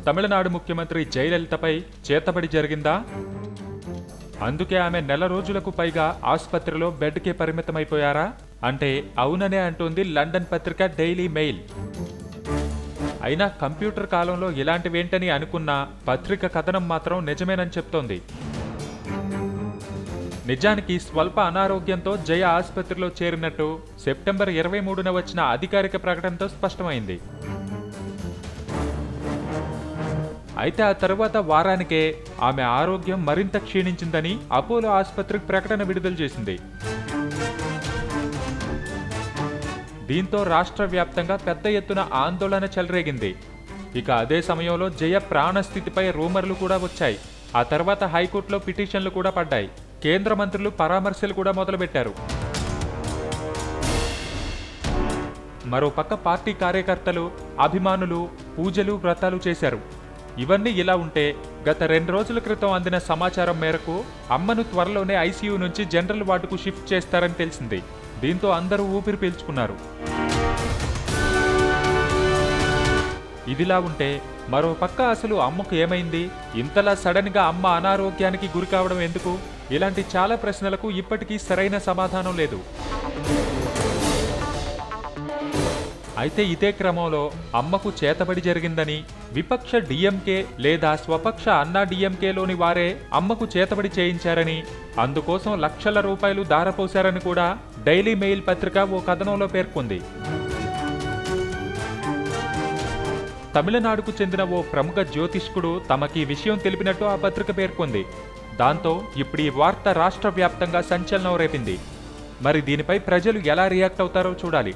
తమిళనాడు ముఖ్యమంత్రి జయలలితపై చేతబడి జరిగిందా? అందుకే ఆమె నెల రోజులకు పైగా ఆసుపత్రిలో బెడ్కే పరిమితమైపోయారా అంటే అవుననే అంటోంది లండన్ పత్రిక డైలీ మెయిల్. అయినా కంప్యూటర్ కాలంలో ఇలాంటివేంటని అనుకున్నా పత్రిక కథనం మాత్రం నిజమేనని చెప్తోంది. నిజానికి స్వల్ప అనారోగ్యంతో జయ ఆసుపత్రిలో చేరినట్టు సెప్టెంబర్ 23న వచ్చిన అధికారిక ప్రకటనతో స్పష్టమైంది. అయితే ఆ తరువాత వారానికే ఆమె ఆరోగ్యం మరింత క్షీణించిందని అపోలో ఆసుపత్రికి ప్రకటన విడుదల చేసింది. దీంతో రాష్ట్ర వ్యాప్తంగా పెద్ద ఎత్తున ఆందోళన చెలరేగింది. ఇక అదే సమయంలో జయ ప్రాణస్థితిపై రూమర్లు కూడా వచ్చాయి. ఆ తర్వాత హైకోర్టులో పిటిషన్లు కూడా పడ్డాయి. కేంద్ర మంత్రులు పరామర్శలు కూడా మొదలుపెట్టారు. మరోపక్క పార్టీ కార్యకర్తలు, అభిమానులు పూజలు, వ్రతాలు చేశారు. ఇవన్నీ ఇలా ఉంటే గత 2 రోజుల క్రితం అందిన సమాచారం మేరకు అమ్మను త్వరలోనే ఐసీయూ నుంచి జనరల్ వార్డుకు షిఫ్ట్ చేస్తారని తెలిసింది. దీంతో అందరూ ఊపిరి పీల్చుకున్నారు. ఇదిలా ఉంటే మరోపక్క అసలు అమ్మకు ఏమైంది? ఇంతలా సడన్ గా అమ్మ అనారోగ్యానికి గురి కావడం ఎందుకు? ఇలాంటి చాలా ప్రశ్నలకు ఇప్పటికీ సరైన సమాధానం లేదు. అయితే ఇదే క్రమంలో అమ్మకు చేతబడి జరిగిందని విపక్ష డిఎంకే లేదా స్వపక్ష అన్నా డిఎంకేలోని వారే అమ్మకు చేతబడి చేయించారని, అందుకోసం లక్షల రూపాయలు దారపోశారని కూడా డైలీ మెయిల్ పత్రిక ఓ కథనంలో పేర్కొంది. తమిళనాడుకు చెందిన ఓ ప్రముఖ జ్యోతిష్కుడు తమకి విషయం తెలిపినట్టు ఆ పత్రిక పేర్కొంది. దాంతో ఇప్పుడు ఈ వార్త రాష్ట్ర వ్యాప్తంగా సంచలనం రేపింది. మరి దీనిపై ప్రజలు ఎలా రియాక్ట్ అవుతారో చూడాలి.